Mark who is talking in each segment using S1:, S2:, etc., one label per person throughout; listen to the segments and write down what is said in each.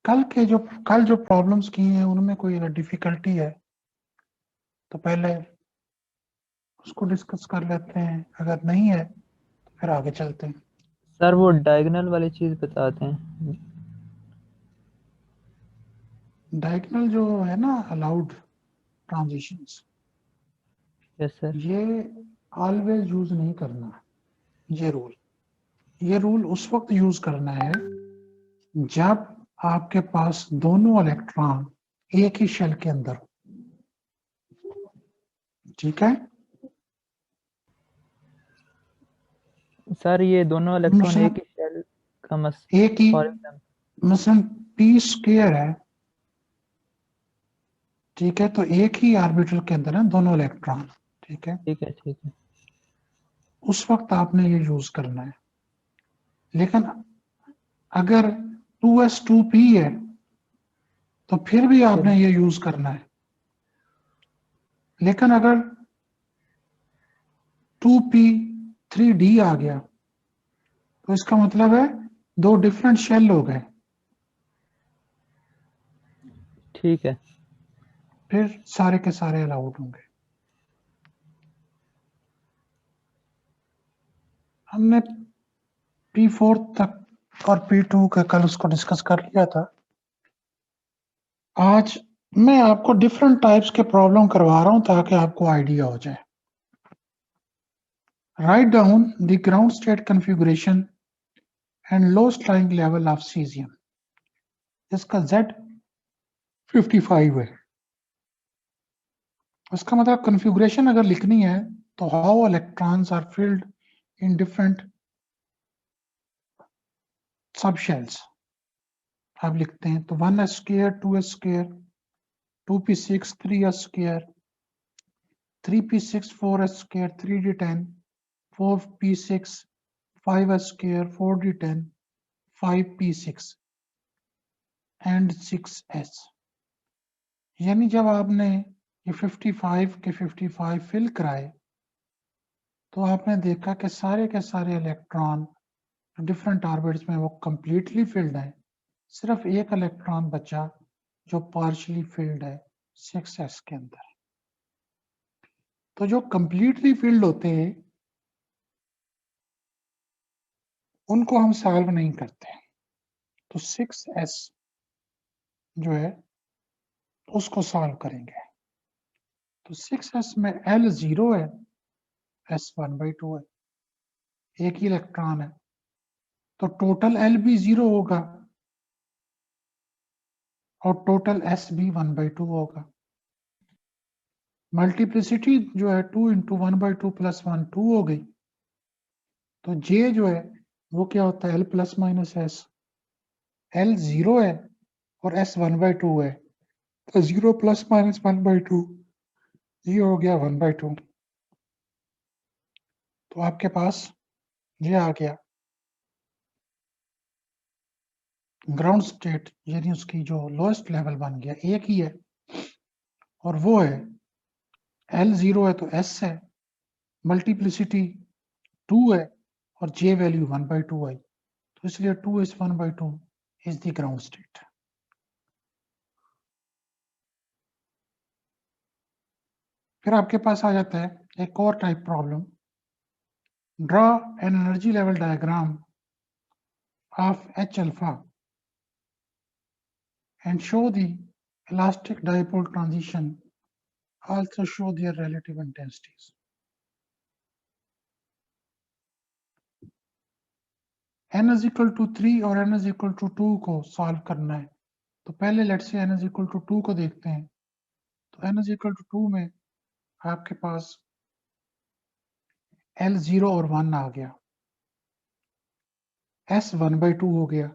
S1: कल जो प्रॉब्लम्स की हैं उनमें कोई डिफिकल्टी है तो पहले उसको डिस्कस कर लेते हैं, अगर नहीं है तो फिर आगे चलते हैं।
S2: सर वो डायगोनल वाली चीज बताते हैं।
S1: डायगोनल जो है ना, अलाउड ट्रांजिशंस,
S2: यस सर।
S1: ये ऑलवेज यूज नहीं करना। ये रूल उस वक्त यूज करना है जब आपके पास दोनों इलेक्ट्रॉन एक ही शेल के अंदर हो। ठीक है,
S2: सर ये दोनों इलेक्ट्रॉन
S1: मसलन
S2: एक ही शेल का मस
S1: एक ही
S2: फॉर एग्जाम्पल।
S1: मसलन पी स्क्वायर है, ठीक है, तो एक ही ऑर्बिटल के अंदर है दोनों इलेक्ट्रॉन। ठीक है,
S2: ठीक है ठीक है।
S1: उस वक्त आपने ये यूज करना है। लेकिन अगर 2s2p है तो फिर भी
S2: फिर
S1: आपने ये यूज करना है। लेकिन अगर 2p3d आ गया तो इसका मतलब है दो डिफरेंट शेल हो गए,
S2: ठीक है।
S1: फिर सारे के सारे अलाउड होंगे। हमने P4 तक और P2 का कल उसको डिस्कस कर लिया था। आज मैं आपको डिफरेंट टाइप्स के प्रॉब्लम करवा रहा हूं ताकि आपको आइडिया हो जाए। Write down the ground state configuration and lowest lying level of caesium. इसका Z55 है। उसका मतलब कॉन्फ़िगरेशन अगर लिखनी है तो how electrons are filled in different sub shells आप लिखते हैं तो 1s square, 2s square, 2p6, 3s square, 3p6, 4s square, 3d10, 4p6, 5s square, 4d10, 5p6 and 6s। यानी जब आपने ये 55 के 55 फिल कराए तो आपने देखा कि सारे के सारे इलेक्ट्रॉन डिफरेंट ऑर्बिट्स में वो कंप्लीटली फिल्ड है। सिर्फ एक इलेक्ट्रॉन बचा जो पार्शली फिल्ड है 6s के अंदर। तो जो कंप्लीटली फिल्ड होते हैं उनको हम सॉल्व नहीं करते, तो 6s जो है उसको सॉल्व करेंगे। तो 6s में L 0 है, S 1/2 है, एक ही इलेक्ट्रॉन है, तो टोटल L भी 0 होगा और टोटल S भी 1/2 होगा। मल्टीप्लिसिटी जो है 2 इंटू 1/2 प्लस 1 2 हो गई। तो J जो है वो क्या होता है, L plus minus S। L 0 है और S 1/2 है, तो 0 प्लस माइनस 1/2 ये हो गया 1/2। तो आपके पास ये आ गया ग्राउंड स्टेट, यानी उसकी जो लोएस्ट लेवल बन गया एक ही है और वो है L 0 है तो S है, मल्टीप्लिसिटी 2 है और J वैल्यू 1/2 आई, तो इसलिए 2s 1/2 is the ground state. फिर आपके पास आ जाता है एक और type problem. Draw an energy level diagram of H alpha and show the elastic dipole transition, also show their relative intensities। n is equal to 3 और n is equal to 2 को solve करना है। तो पहले let's say n is equal to 2 को देखते हैं। तो n is equal to 2 में आपके पास L 0 और 1 आ गया, S 1/2 हो गया,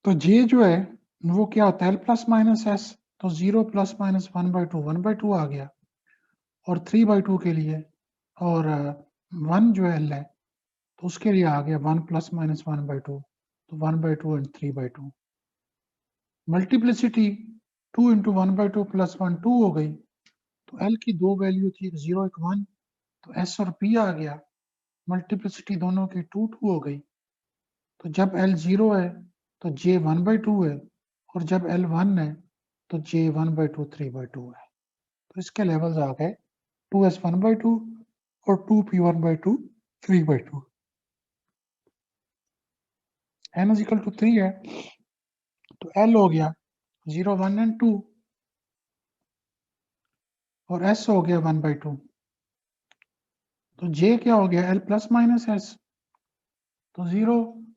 S1: तो J जो है वो क्या होता है L प्लस माइनस S, तो 0 प्लस माइनस 1/2 आ गया। और 3/2 के लिए और 1 जो L है तो उसके लिए आ गया 1 प्लस माइनस 1/2, तो 1/2 एंड 3/2। मल्टीप्लिसिटी 2 इंटू 1/2 प्लस 1 2 हो गई। तो L की दो वैल्यू थी, एक 0 एक 1, तो S और P आ गया। मल्टीप्लिसिटी दोनों की 2 2 हो गई। तो जब L 0 है तो J 1/2 है, और जब L 1 है तो J 1/2 3/2 है। तो इसके लेवल्स आ गए 2s 1/2 और 2p 1/2 3/2। n is equal to 3 है तो L हो गया 0 1 and 2 और S हो गया 1/2। तो J क्या हो गया L प्लस माइनस S, तो 0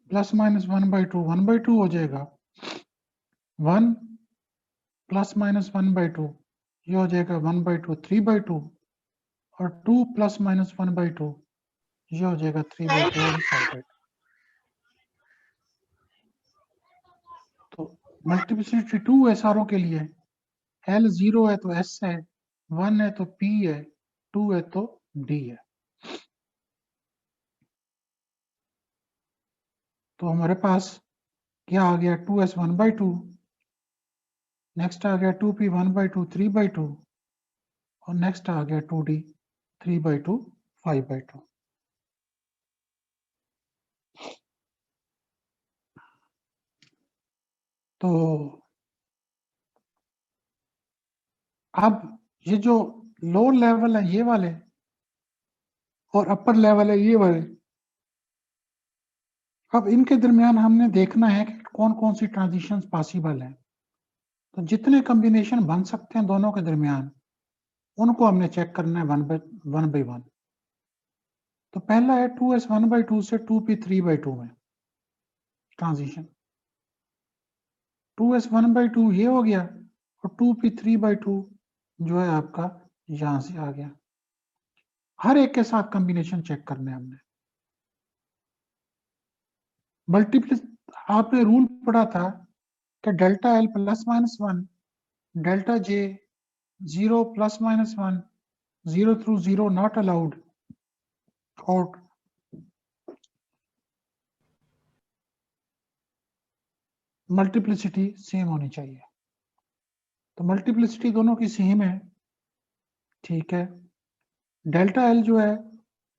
S1: प्लस माइनस 1/2 1/2 हो जाएगा, 1 प्लस माइनस 1/2 ये हो जाएगा 1/2 3/2, और 2 प्लस माइनस 1/2 ये हो जाएगा 3/2 और 5/2। तो मल्टीप्लिसिटी 2 है सारों के लिए। L 0 है तो S है, 1 है तो P है, 2 है तो D है। तो हमारे पास क्या आ गया 2s 1/2, नेक्स्ट आ गया 2p 1/2 3/2, और नेक्स्ट आ गया 2d 3/2 5/2। तो अब ये जो लोअर लेवल है ये वाले और अपर लेवल है ये वाले, अब इनके दरमियान हमने देखना है कि कौन कौन सी ट्रांजिशंस पॉसिबल है। तो जितने कॉम्बिनेशन बन सकते हैं दोनों के दरमियान उनको हमने चेक करना है वन बाई वन। तो पहला है 2s 1/2 से 2p 3/2 में ट्रांजिशन। 2s 1/2 ये हो गया और 2p 3/2 जो है आपका यहां से आ गया। हर एक के साथ कॉम्बिनेशन चेक करना है हमने। मल्टीप्लिस आपने रूल पढ़ा था कि delta L plus minus 1, delta J 0 plus minus 1, 0 through 0 not allowed, और मल्टीप्लिसिटी सेम होनी चाहिए। तो मल्टीप्लिसिटी दोनों की सेम है, ठीक है। डेल्टा एल जो है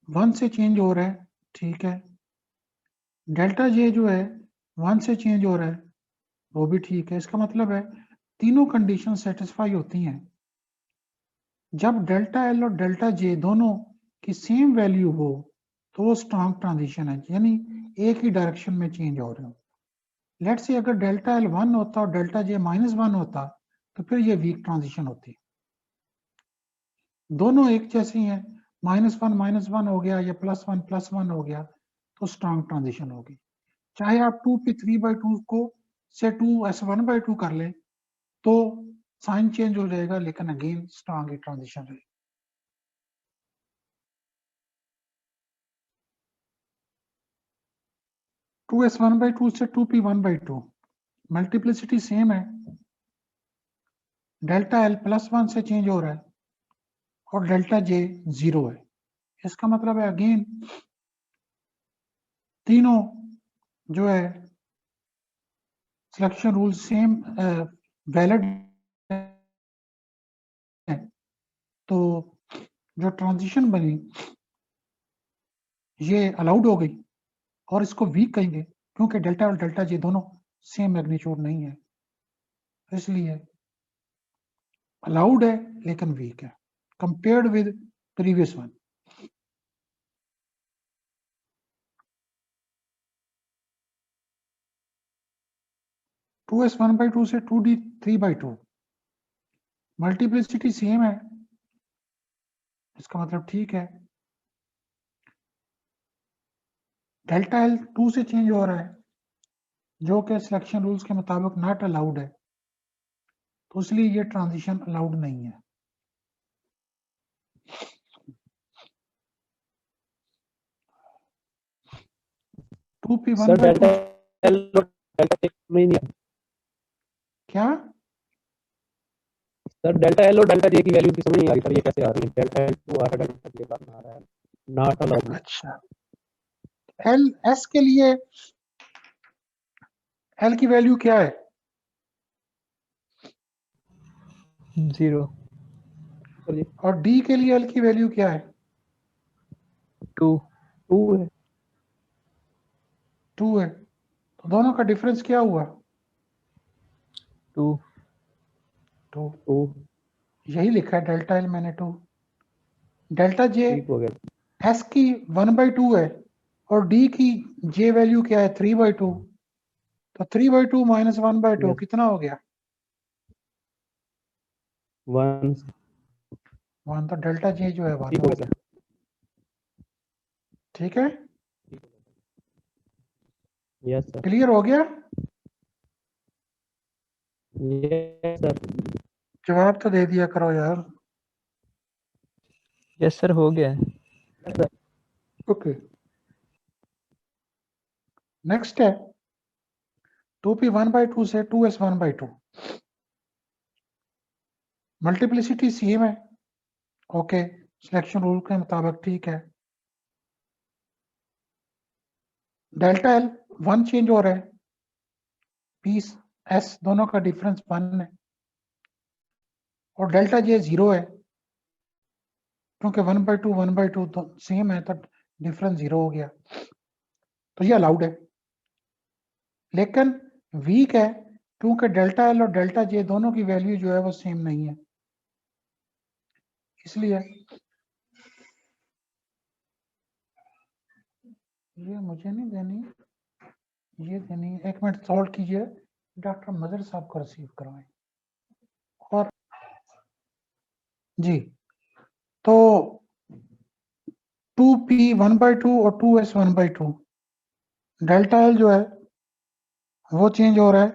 S1: 1 से चेंज हो रहा है, ठीक है। डेल्टा जे जो है 1 से चेंज हो रहा है, वो भी ठीक है। इसका मतलब है तीनों कंडीशन सेटिस्फाई होती हैं। जब डेल्टा एल और डेल्टा जे दोनों की सेम वैल्यू हो तो वो स्ट्रॉन्ग ट्रांजिशन है, यानी एक ही डायरेक्शन में चेंज हो रहे हो। लेट्स से अगर डेल्टा एल 1 होता और डेल्टा जे -1 होता तो फिर ये वीक ट्रांजिशन होती। दोनों एक जैसी हैं, -1 हो गया या +1 हो गया तो स्ट्रॉन्ग ट्रांजिशन होगी। चाहे आप 2p 3/2 को से 2s 1/2 कर ले तो साइन चेंज हो जाएगा, लेकिन अगेन स्ट्रॉन्ग ट्रांजिशन रहेगी। टू एस 1/2 से 2p 1/2 मल्टीप्लिसिटी सेम है, डेल्टा एल +1 से चेंज हो रहा है और डेल्टा जे 0 है। इसका मतलब है अगेन तीनों जो है सिलेक्शन रूल सेम वैलिड है। तो जो ट्रांजिशन बनी ये अलाउड हो गई, और इसको वीक कहेंगे क्योंकि डेल्टा और डेल्टा जे दोनों सेम मैग्नीट्यूड नहीं है, इसलिए अलाउड है लेकिन वीक है compared with previous one. Two S 1/2 से 2d 3/2 मल्टीप्लिसिटी सेम है, इसका मतलब ठीक है। डेल्टा एल 2 से चेंज हो रहा है जो कि सिलेक्शन रूल्स के मुताबिक नॉट अलाउड है, तो इसलिए ये ट्रांजिशन अलाउड नहीं है। टू पी
S3: सर
S1: 1/2
S3: डेल्टा एल और डेल्टा जे में नहीं है।
S1: क्या
S3: सर डेल्टा एल और डेल्टा जे की वैल्यू की समझ नहीं आ रही सर, ये कैसे आ रही है? डेल्टा एल 2 आ रहा है, डेल्टा जे 1 आ रहा है, नॉट अलाउड।
S1: अच्छा, एल एस के लिए एल की वैल्यू क्या है?
S2: 0
S1: और डी के लिए एल की वैल्यू क्या है?
S2: 2 2 है।
S1: 2 है, तो दोनों का डिफरेंस क्या हुआ?
S2: 2
S1: 2।
S3: 2
S1: यही लिखा है डेल्टा एल मैंने 2। डेल्टा जे
S3: ठीक हो गया।
S1: एस की 1/2 है और डी की जे वैल्यू क्या है 3/2, तो 3/2 माइनस 1/2
S3: Yes.
S1: कितना हो गया?
S3: 1
S1: 1। तो डेल्टा जे जो है 1
S3: ठीक
S1: हो
S3: हो
S1: गया।
S3: गया।
S1: ठीक है,
S3: यस सर।
S1: क्लियर हो गया?
S3: Yes sir.
S1: जवाब तो दे दिया करो यार।
S2: यस सर, हो गया है।
S3: Yes sir.
S1: ओके, नेक्स्ट है 2p 1/2 से 2s 1/2। मल्टीप्लिसिटी सेम है, ओके, सिलेक्शन रूल के मुताबिक ठीक है। डेल्टा एल 1 चेंज हो रहा है, पी एस दोनों का डिफरेंस 1 है, और डेल्टा जे 0 है, क्योंकि 1/2 1/2 तो सेम है, तो डिफरेंस 0 हो गया, तो ये अलाउड है। लेकिन वीक है, क्योंकि डेल्टा एल और डेल्टा जे दोनों की वैल्यू जो है वो सेम नहीं है, इसलिए ये मुझे नहीं देनी, ये देनी। एक मिनट सॉल्व कीजिए, डॉक्टर मदर साहब को रिसीव करवाएं। और जी, तो 2p 1/2 और 2s 1/2, डेल्टा एल जो है वो चेंज हो रहा है,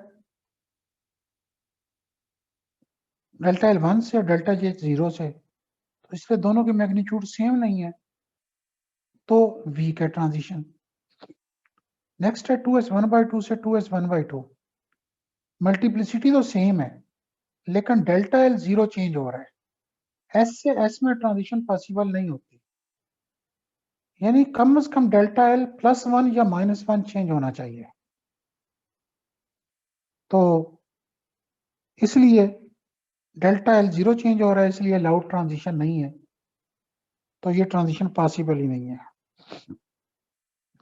S1: डेल्टा एल 1 से और डेल्टा जे 0 से, तो इसलिए दोनों की मैग्नीट्यूड सेम नहीं है, तो वीक है ट्रांजिशन। नेक्स्ट है 2s 1/2 से 2s 1/2। मल्टीप्लिसिटी तो सेम है, लेकिन डेल्टा एल 0 चेंज हो रहा है, एस से एस में ट्रांजिशन पॉसिबल नहीं होती, यानी कम से कम डेल्टा एल +1 या -1 चेंज होना चाहिए, तो इसलिए डेल्टा एल 0 चेंज हो रहा है, इसलिए अलाउड ट्रांजिशन नहीं है, तो ये ट्रांजिशन पॉसिबल ही नहीं है।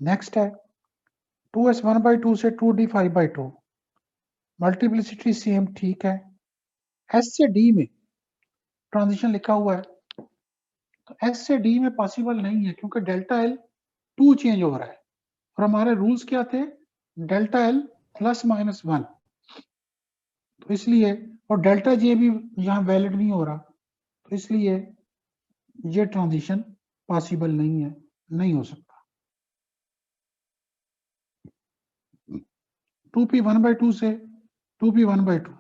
S1: नेक्स्ट है 2s 1/2 से 2d 5/2। मल्टीप्लिसिटी सेम ठीक है, एस से डी में ट्रांजिशन लिखा हुआ है, तो एस से डी में पॉसिबल नहीं है, क्योंकि डेल्टा एल 2 चेंज हो रहा है, और हमारे रूल्स क्या थे, डेल्टा एल +-1, तो इसलिए, और डेल्टा जे भी यहाँ वैलिड नहीं हो रहा, तो इसलिए ये ट्रांजिशन पॉसिबल नहीं है, नहीं हो सकता। 2p 1/2 से 2p 1/2,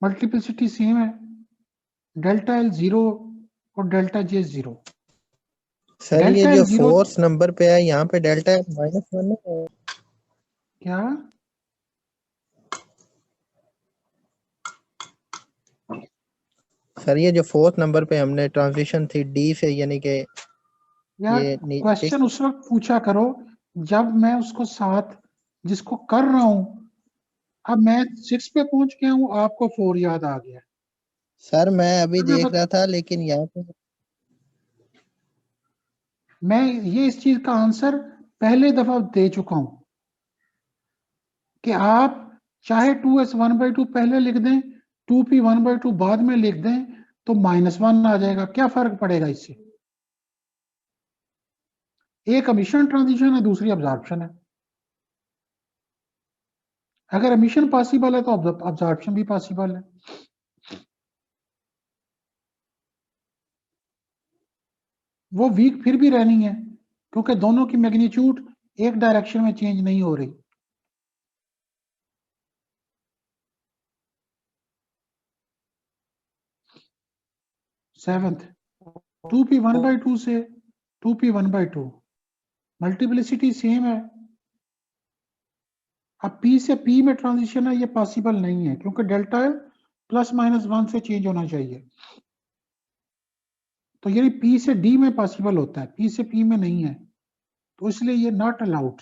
S1: मल्टीप्लिसिटी सेम है, डेल्टा एल 0 और डेल्टा जे 0।
S4: सर ये
S1: डेल्टा
S4: जो
S1: एल 0
S4: फोर्थ नंबर पे है यहाँ पे डेल्टा -1 है।
S1: क्या?
S4: सर ये जो फोर्थ नंबर पे हमने ट्रांजिशन थी डी से, यानी कि
S1: यार
S4: ये
S1: क्वेश्चन उस वक्त पूछा करो जब मैं उसको साथ जिसको कर रहा हूं, अब मैं 6 पे पहुंच गया हूं, आपको 4 याद आ गया।
S4: सर मैं अभी
S1: मैं
S4: देख रहा था, लेकिन यहाँ पे
S1: मैं ये इस चीज का आंसर पहले दफा दे चुका हूं कि आप चाहे 2s 1/2 पहले लिख दें, 2p 1/2 बाद में लिख दें, तो -1 आ जाएगा, क्या फर्क पड़ेगा इससे? एक एमिशन ट्रांजिशन है, दूसरी अब्जॉर्प्शन है। अगर एमिशन पॉसिबल है तो अब्जॉर्प्शन भी पॉसिबल है। वो वीक फिर भी रहनी है, क्योंकि दोनों की मैग्नीट्यूड एक डायरेक्शन में चेंज नहीं हो रही। सेवेंथ 2p 1/2 से 2p 1/2, मल्टीप्लिसिटी सेम है, अब p से p में ट्रांजिशन है, ये पॉसिबल नहीं है, क्योंकि डेल्टा एल +-1 से चेंज होना चाहिए, तो यानी p से d में पॉसिबल होता है, p से p में नहीं है, तो इसलिए ये नॉट अलाउड,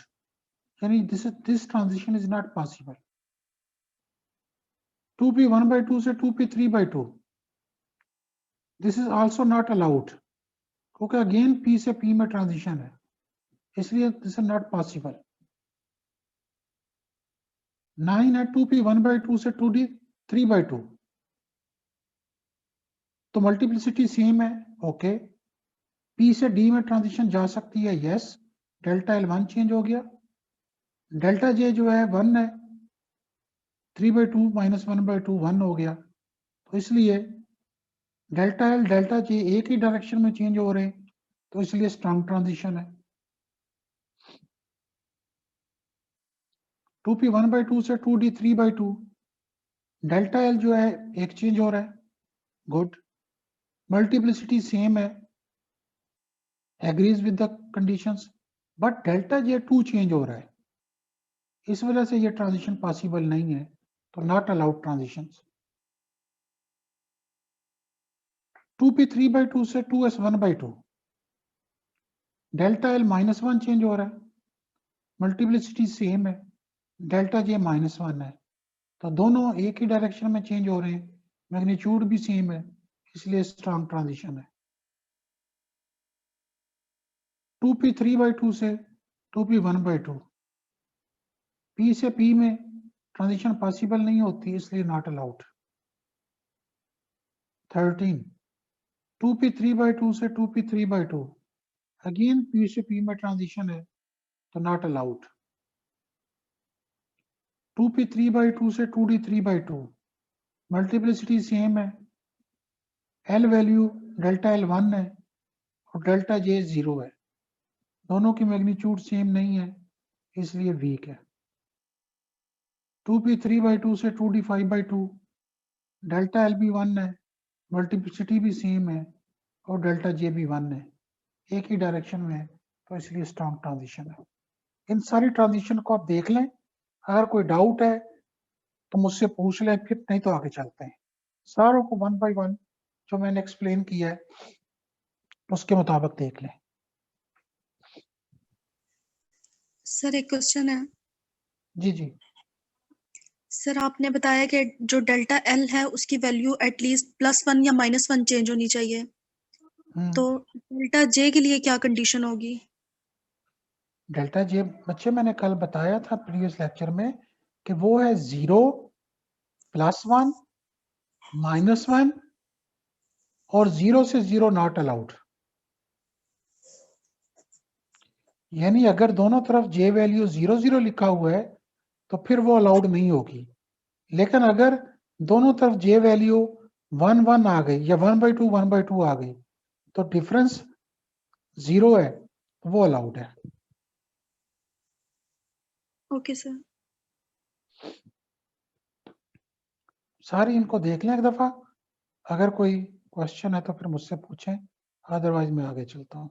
S1: यानी this transition is not possible. 2p 1/2 से 2p 3/2, this is also not allowed, क्योंकि अगेन P से P में ट्रांजिशन है, इसलिए दिस इज नॉट पॉसिबल। 9 है 2P 1/2 से 2D 3/2, तो मल्टीप्लिसिटी सेम है, ओके। P से D में ट्रांजिशन जा सकती है, यस। डेल्टा L 1 चेंज हो गया, डेल्टा J जो है 1 है, 3/2 माइनस 1/2 1 हो गया, तो इसलिए डेल्टा L डेल्टा J एक ही डायरेक्शन में चेंज हो रहे हैं, तो इसलिए स्ट्रॉन्ग ट्रांजिशन है। 2P 1/2 से 2D 3/2, डेल्टा L जो है एक चेंज हो रहा है, गुड। मल्टीप्लिसिटी सेम है, agrees with the conditions, but delta J 2 change हो रहा है, इस वजह से ये ट्रांजिशन पॉसिबल नहीं है, तो नॉट अलाउड ट्रांजिशन। 2P 3/2 से 2S 1/2, डेल्टा L -1 चेंज हो रहा है, मल्टीप्लिसिटी सेम है, डेल्टा J -1 है, तो दोनों एक ही डायरेक्शन में चेंज हो रहे हैं, मैग्नीट्यूड भी सेम है, इसलिए स्ट्रॉन्ग ट्रांजिशन है। 2P 3/2 से 2P 1/2, P से P में ट्रांजिशन पॉसिबल नहीं होती, इसलिए नॉट अलाउड। 13 2P 3/2 से 2P 3/2, अगेन P से P में ट्रांजिशन है, तो नॉट अलाउड। 2P 3/2 से 2D 3/2, मल्टीप्लिसिटी सेम है, L वैल्यू डेल्टा L 1 है और डेल्टा J 0 है, दोनों की मैग्नीट्यूड सेम नहीं है, इसलिए वीक है। 2P 3/2 से 2D 5/2, डेल्टा L भी 1 है, मल्टीप्लिसिटी भी सेम है और डेल्टा J भी 1 है, एक ही डायरेक्शन में है, तो इसलिए स्ट्रॉन्ग ट्रांजिशन है। इन सारी ट्रांजिशन को आप देख लें, अगर कोई डाउट है तो मुझसे पूछ लें, फिर नहीं तो आगे चलते हैं। सारों को 1 by 1 जो मैंने एक्सप्लेन किया है उसके मुताबिक देख लें।
S5: सर एक क्वेश्चन है।
S1: जी जी।
S5: सर आपने बताया कि जो डेल्टा एल है उसकी वैल्यू एटलीस्ट +1 या -1 चेंज होनी चाहिए, तो डेल्टा जे के लिए क्या कंडीशन होगी?
S1: डेल्टा जे बच्चे मैंने कल बताया था प्रीवियस लेक्चर में कि वो है 0, +1, -1 और 0 से 0 नॉट अलाउड। यानी अगर दोनों तरफ जे वैल्यू 0 0 लिखा हुआ है तो फिर वो अलाउड नहीं होगी, लेकिन अगर दोनों तरफ जे वैल्यू 1 1 आ गई या 1/2 1/2 आ गई तो डिफरेंस 0 है, वो अलाउड है।
S5: Okay sir.
S1: सारी इनको देख लें एक दफा, अगर कोई क्वेश्चन है तो फिर मुझसे पूछें, अदरवाइज मैं आगे चलता हूँ।